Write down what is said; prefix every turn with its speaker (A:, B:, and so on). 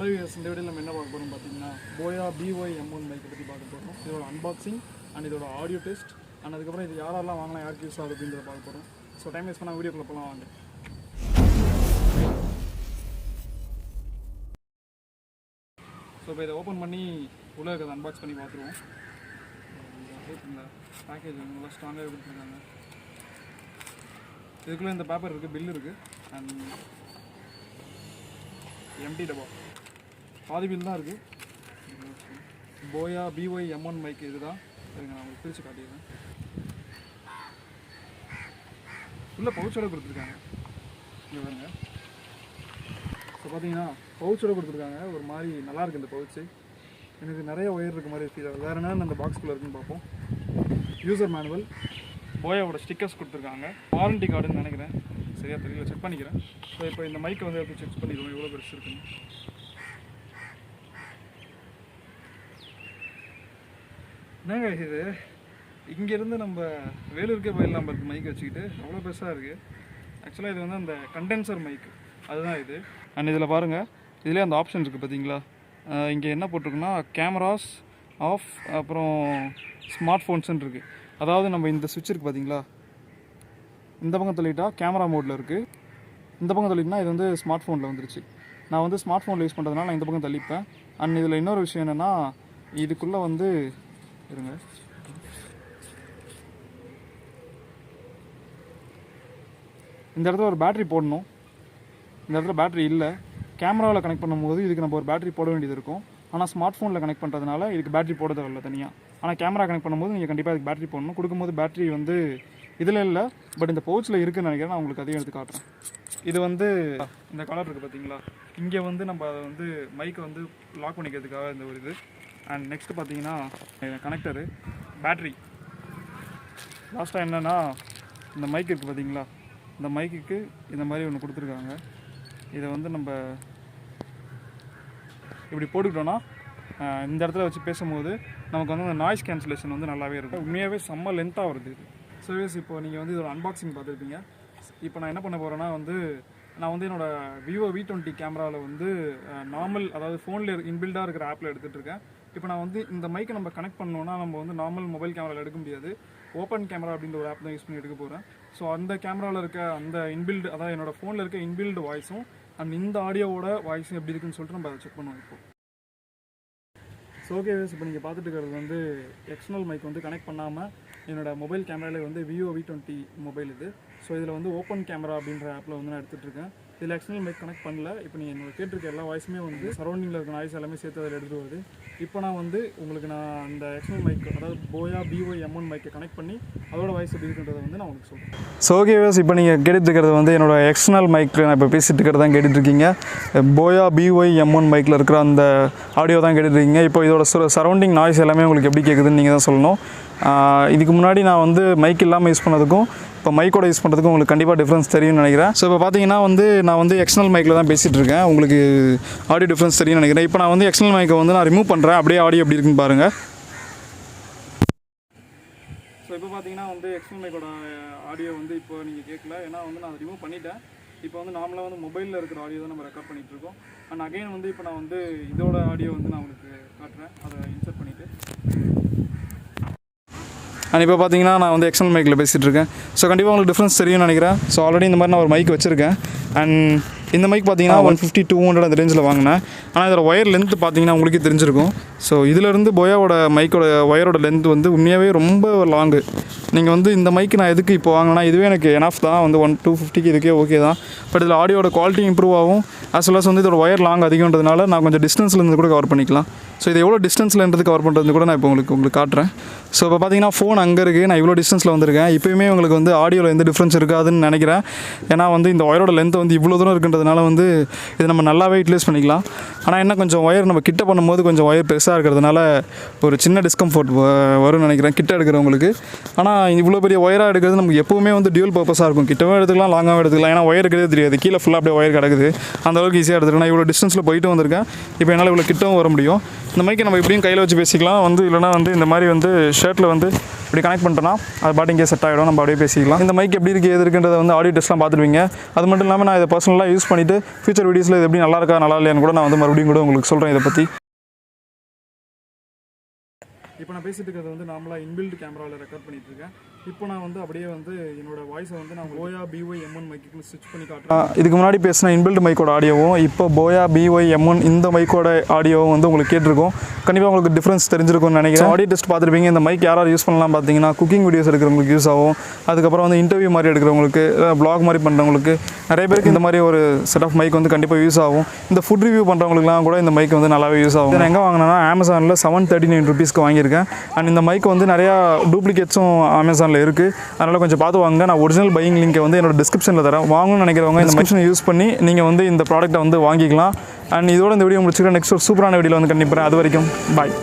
A: இந்த வீடியோவில் நம்ம என்ன பார்க்க போகிறோம் பார்த்தீங்கன்னா போயா by-m1 மைக்கை பற்றி பார்க்க போகிறோம். இதோட அன்பாக்சிங் அண்ட் இதோட ஆடியோ டெஸ்ட் அண்ட் அதுக்கப்புறம் இது யாரெல்லாம் வாங்கலாம், யாருக்கு யூஸ் ஆகுது அப்படின்றத பார்க்க போகிறோம். ஸோ டைம் வேஸ்ட் பண்ணால் வீடியோக்குள்ளே போகலாம் வாங்க. ஸோ இப்போ இதை ஓப்பன் பண்ணி உள்ளே இருக்கிறத அன்பாக்ஸ் பண்ணி பார்த்துருவோம். இந்த பேக்கேஜ் நல்லா ஸ்ட்ராங்காக கொடுத்துருக்காங்க. இதுக்குள்ளே இந்த பேப்பர் இருக்குது, பில் இருக்குது அண்ட் எம்டி டப்பா பாதி பில் தான் இருக்குது. போயா by-m1 மைக் இது தான். சரிங்க, நான் உங்களுக்கு பிரித்து காட்டிடுறேன். உள்ள பவுச்சோட கொடுத்துருக்காங்க. இங்கே பாருங்க. ஸோ பார்த்தீங்கன்னா பவுச்சோட கொடுத்துருக்காங்க. ஒரு மாதிரி நல்லாயிருக்கு இந்த பவுச்சு. எனக்கு நிறைய ஒயர் இருக்க மாதிரி ஃபீல் ஆகுது. வேறு என்ன அந்த பாக்ஸ்குள்ளே இருக்குன்னு பார்ப்போம். யூசர் மேனுவல், போயாவோட ஸ்டிக்கர்ஸ் கொடுத்துருக்காங்க, வாரண்டி கார்டுன்னு நினைக்கிறேன், சரியாக தெரியல, செக் பண்ணிக்கிறேன். ஸோ இப்போ இந்த மைக்கை வந்து எப்படி செக் பண்ணிடுவோம் எவ்வளோ பெருசு இருக்குன்னு. என்னங்க இது, இங்கேருந்து நம்ம வேலூருக்கே போயிடலாம் இருக்குது மைக் வச்சுக்கிட்டு, அவ்வளோ பெருசாக இருக்குது. ஆக்சுவலாக இது வந்து அந்த கண்டென்சர் மைக்கு அதுதான் இது. அண்ட் இதில் பாருங்கள், இதிலே அந்த ஆப்ஷன் இருக்குது பார்த்தீங்களா. இங்கே என்ன போட்டிருக்குன்னா கேமராஸ் ஆஃப், அப்புறம் ஸ்மார்ட் ஃபோன்ஸ்ன்னு இருக்குது. அதாவது நம்ம இந்த சுவிட்ச் இருக்குது பார்த்தீங்களா, இந்த பக்கம் தள்ளிட்டா கேமரா மோடில் இருக்குது, இந்த பக்கம் தள்ளிட்டுனா இது வந்து ஸ்மார்ட் ஃபோனில் வந்துருச்சு. நான் வந்து ஸ்மார்ட் ஃபோனில் யூஸ் பண்ணுறதுனால நான் இந்த பக்கம் தள்ளிப்பேன். அண்ட் இதில் இன்னொரு விஷயம் என்னென்னா, இதுக்குள்ளே வந்து இருங்க, இந்த இடத்துல ஒரு பேட்ரி போடணும். இந்த இடத்துல பேட்ரி இல்லை. கேமராவில் கனெக்ட் பண்ணும்போது இதுக்கு நம்ம ஒரு பேட்ரி போட வேண்டியது இருக்கும். ஆனால் ஸ்மார்ட் ஃபோனில் கனெக்ட் பண்ணுறதுனால இதுக்கு பேட்ரி போட தேவையில்லை தனியாக. ஆனால் கேமரா கனெக்ட் பண்ணும்போது நீங்கள் கண்டிப்பாக அதுக்கு பேட்ரி போடணும். கொடுக்கும்போது பேட்ரி வந்து இதில் இல்லை, பட் இந்த பவுச்சில் இருக்குதுன்னு நினைக்கிறேன். நான் உங்களுக்கு அதையும் எடுத்து காட்டுறேன். இது வந்து இந்த கலர் இருக்குது பார்த்தீங்களா, இங்கே வந்து நம்ம அதை வந்து மைக்கை வந்து லாக் பண்ணிக்கிறதுக்காக இந்த ஒரு இது. அண்ட் நெக்ஸ்ட்டு பார்த்தீங்கன்னா கனெக்டரு, பேட்ரி. லாஸ்ட்டாக என்னென்னா இந்த மைக் இருக்குது பார்த்தீங்களா, இந்த மைக்குக்கு இந்த மாதிரி ஒன்று கொடுத்துருக்காங்க. இதை வந்து நம்ம இப்படி போட்டுக்கிட்டோன்னா இந்த இடத்துல வச்சு பேசும்போது நமக்கு வந்து அந்த நாய்ஸ் கேன்சலேஷன் வந்து நல்லாவே இருக்கும். உண்மையாகவே செம்ம லென்த்தாக வருது இது. சர்வீஸ் இப்போ நீங்கள் வந்து இதோட அன்பாக்சிங் பார்த்துருப்பீங்க. இப்போ நான் என்ன பண்ண போகிறேன்னா நான் வந்து என்னோடய விவோ V20 கேமராவில் வந்து நார்மல், அதாவது ஃபோனில் இன்பில்டாக இருக்கிற ஆப்பில் எடுத்துகிட்டு இருக்கேன். இப்போ நான் வந்து இந்த மைக்கை நம்ம கனெக்ட் பண்ணோன்னா நம்ம வந்து நார்மல் மொபைல் கேமராவில் எடுக்க முடியாது. ஓப்பன் கேமரா அப்படின்ற ஒரு ஆப் தான் யூஸ் பண்ணி எடுக்க போகிறேன். ஸோ அந்த கேமராவில் இருக்க அந்த இன்பில்டு, அதாவது என்னோடய ஃபோனில் இருக்க இன்பில்டு வாய்ஸும் அண்ட் இந்த ஆடியோவோட வாய்ஸும் எப்படி இருக்குன்னு சொல்லிட்டு நம்ம அதை செக் பண்ணுவோம் இப்போ. ஸோ ஓகே, இப்போ நீங்கள் பார்த்துட்டு இருக்கிறது வந்து எக்ஸ்டர்னல் மைக் வந்து கனெக்ட் பண்ணாமல் என்னோடய மொபைல் கேமராவில் வந்து விவோ V20 மொபைல் இது. ஸோ இதில் வந்து ஓப்பன் கேமரா அப்படின்ற ஆப்பில் வந்து நான் எடுத்துகிட்டு இருக்கேன். இதில் எக்ஸ்டர்னல் மைக் கனெக்ட் பண்ணல. இப்போ நீங்கள் என்னோட கேட்டிருக்க எல்லா வாய்ஸுமே வந்து சரௌண்டிங்கில் இருக்க நாய்ஸ் எல்லாமே சேர்த்து அதில் எடுத்துகிட்டு வருது. இப்போ நான் வந்து உங்களுக்கு அந்த எக்ஸ்டர்னல் மைக், அதாவது போயா by-m1 மைக்கை கனெக்ட் பண்ணி அதோட வாய்ஸ் எப்படி இருக்குன்றதை வந்து நான் உங்களுக்கு சொல்கிறேன். ஸோ ஓகே, இப்போ நீங்கள் கேட்டுட்டு இருக்கிறது வந்து என்னோட எக்ஸ்டர்னல் மைக். நான் இப்போ பேசிகிட்டு இருக்கிறது தான் கேட்டுட்ருக்கீங்க. போயா by-m1 மைக்கில் இருக்கிற அந்த ஆடியோ தான் கேட்டுட்ருக்கீங்க. இப்போ இதோட சரௌண்டிங் நாய்ஸ் எல்லாமே உங்களுக்கு எப்படி கேட்குதுன்னு நீங்கள் தான் சொல்லணும். இதுக்கு முன்னாடி நான் வந்து மைக் இல்லாமல் யூஸ் பண்ணதுக்கும் இப்போ மைக்கோட யூஸ் பண்ணுறதுக்கும் உங்களுக்கு கண்டிப்பாக டிஃப்ரென்ஸ் தெரியும்னு நினைக்கிறேன். ஸோ இப்போ பார்த்தீங்கன்னா நான் வந்து எக்ஸ்டர்னல் மைக்கில் தான் பேசிகிட்டு இருக்கேன். உங்களுக்கு ஆடியோ டிஃப்ரென்ஸ் தெரியும்னு நினைக்கிறேன். இப்போ நான் வந்து எக்ஸ்டர்னல் மைக்கை வந்து நான் ரிமூவ் பண்ணுறேன். அப்படியே ஆடியோ எப்படி இருக்குன்னு பாருங்கள். ஸோ இப்போ பார்த்தீங்கன்னா வந்து எக்ஸ்டர்னல் மைக்கோட ஆடியோ வந்து இப்போ நீங்கள் கேட்கல, ஏன்னா வந்து நான் ரிமூவ் பண்ணிட்டேன். இப்போ வந்து நார்மலாக வந்து மொபைலில் இருக்கிற ஆடியோ தான் நம்ம ரெக்கார்ட் பண்ணிகிட்டு இருக்கோம். அண்ட் அகைன் வந்து இப்போ நான் வந்து இதோட ஆடியோ வந்து நான் உங்களுக்கு காட்டுறேன். அதை இன்சர்ட் பண்ணிவிட்டு. அண்ட் இப்போ பார்த்தீங்கன்னா நான் வந்து எக்ஸ்டர்னல் மைக்கில் பேசிகிட்டு இருக்கேன். ஸோ கண்டிப்பாக உங்களுக்கு டிஃப்ரென்ஸ் தெரியும்னு நினைக்கிறேன். ஸோ ஆல்ரெடி இந்த மாதிரி நான் ஒரு மைக் வச்சுருக்கேன். அண்ட் இந்த மைக் பார்த்தீங்கன்னா 150-200 அந்த ரேஞ்சில் வாங்கினேன். ஆனால் இதோட ஒயர் லென்த்து பார்த்தீங்கன்னா உங்களுக்கே தெரிஞ்சிருக்கும். ஸோ இதிலேருந்து போயாவோட மைக்கோட ஒயரோட லென்த் வந்து உண்மையாகவே ரொம்ப லாங்கு. நீங்கள் வந்து இந்த மைக்கு நான் எதுக்கு இப்போ வாங்கினா, இதுவே எனக்கு எனஃப் தான், வந்து 250க்கு இதுக்கே ஓகே தான். பட் இதில் ஆடியோட குவாலிட்டி இம்ப்ரூவ் ஆகும். ஆஸ் வெல் அஸ் வந்து இதோட ஒயர் லாங் அதிகன்றதுனால நான் கொஞ்சம் டிஸ்டன்ஸ்லேருந்து கூட கவர் பண்ணிக்கலாம். ஸோ இது எவ்வளோ டிஸ்டன்ஸ்லேருந்து கவர் பண்ணுறது கூட நான் இப்போ உங்களுக்கு காட்டுறேன். ஸோ இப்போ பார்த்தீங்கன்னா ஃபோன் அங்கே இருக்குது, நான் இவ்வளோ டிஸ்டன்ஸில் வந்திருக்கேன். இப்போயுமே உங்களுக்கு வந்து ஆடியோவில் எந்த டிஃப்ரென்ஸ் இருக்காதுன்னு நினைக்கிறேன். ஏன்னா வந்து இந்த ஒயரோட லென்த் வந்து இவ்வளோ தூரம் இருக்குன்றதுனால வந்து இது நம்ம நல்லாவே யூட்டிலைஸ் பண்ணிக்கலாம். ஆனால் என்ன கொஞ்சம் ஒயர் நம்ம கிட்ட பண்ணும்போது கொஞ்சம் ஒயர் பெருசாக இருக்கிறதுனால ஒரு சின்ன டிஸ்கம்ஃபர்ட் வரும்னு நினைக்கிறேன் கிட்ட எடுக்கிறவங்களுக்கு. ஆனால் இவ்வளோ பெரிய ஒயராக எடுக்கிறது நமக்கு எப்போவுமே வந்து டியூல் பர்பஸாக இருக்கும். கிட்டவும் எடுத்துக்கலாம், லாங்காகவும் எடுத்துக்கலாம். ஏன்னா ஒயர் இருக்கிறதே தெரியாது, கீழே ஃபுல்லாக அப்படியே ஒயர் கிடக்குது. அந்தளவுக்கு ஈஸியாக எடுத்துருக்கேன். நான் இவ்வளோ டிஸ்டன்ஸில் போயிட்டு வந்திருக்கேன். இப்போ என்னால் இவ்வளோ கிட்டவும் வர முடியும். இந்த மைக்கை நம்ம இப்படியும் கையில் வச்சு பேசிக்கலாம் வந்து இல்லைனா வந்து இந்த மாதிரி வந்து ஷர்ட்டில் வந்து இப்படி கனெக்ட் பண்ணிட்டோன்னா அது பாட்டு இங்கே செட் ஆகிடும், நம்ம அப்படியே பேசிக்கலாம். இந்த மைக் எப்படி இருக்குது எது இருக்குன்றதை வந்து ஆடியோ டெஸ்ட்லாம் பார்த்துருவீங்க. அது மட்டும் இல்லாமல் நான் இதை பர்சனலாக யூஸ் பண்ணிவிட்டு ஃபியூச்சர் வீடியோஸில் இது எப்படி நல்லா இருக்கா நல்லா இல்லையான்னு கூட நான் வந்து மறுபடியும் கூட உங்களுக்கு சொல்கிறேன் இதை பற்றி. இப்போ நான் பேசிட்டு இருக்கிறது வந்து நார்மலாக இன்பில்ட் கேமராவில் ரெக்கார்ட் பண்ணிட்டு இருக்கேன். இப்போ நான் வந்து அப்படியே வந்து என்னோட வாய்ஸை வந்து நான் போயா by-m1 மைக்கு ஸ்விட்ச் பண்ணி காட்டுறேன். இதுக்கு முன்னாடி பேசின இன்பில்ட் மைக்கோட ஆடியோவும் இப்போ போயா by-m1 இந்த மைக்கோட ஆடியோவும் வந்து உங்களுக்கு கேட்டிருக்கும். கண்டிப்பாக உங்களுக்கு டிஃப்ரென்ஸ் தெரிஞ்சிருக்கும்னு நினைக்கிறேன். ஆடியோ டெஸ்ட் பார்த்துருப்பீங்க. இந்த மைக் யாராவது யூஸ் பண்ணலாம் பார்த்தீங்கன்னா குக்கிங் வீடியோஸ் எடுக்கிறவங்களுக்கு யூஸ் ஆகும். அதுக்கப்புறம் வந்து இன்டர்வியூ மாதிரி எடுக்கிறவங்களுக்கு, ப்ளாக் மாதிரி பண்ணுறவங்களுக்கு, நிறைய பேருக்கு இந்த மாதிரி ஒரு செட் ஆஃப் மைக் வந்து கண்டிப்பாக யூஸ் ஆகும். இந்த ஃபுட் ரிவ்யூ பண்ணுறவங்களுக்குலாம் கூட இந்த மைக் வந்து நல்லாவே யூஸ் ஆகும். நான் எங்கே வாங்கினேன்னா அமேசானில் 739 ருபீஸ்க்கு வாங்கியிருக்கேன். அண்ட் இந்த மைக் வந்து நிறையா டூப்ளிகேட்ஸும் அமேசானில் இருக்குது. அதனால் கொஞ்சம் பார்த்து வாங்க. நான் ஒரிஜினல் பையிங் லிங்கை வந்து என்னோட டிஸ்கிரிப்ஷனில் தரேன். வாங்கணும்னு நினைக்கிறவங்க இந்த மைக்ஷனை யூஸ் பண்ணி நீங்கள் வந்து இந்த ப்ராடக்ட்டை வந்து வாங்கிக்கலாம். அண்ட் இதோட இந்த வீடியோ முடிச்சுக்கிறேன். நெக்ஸ்ட் ஒரு சூப்பரான வீடியோவில் வந்து கண்டிப்பாக. அது வரைக்கும் பாய்.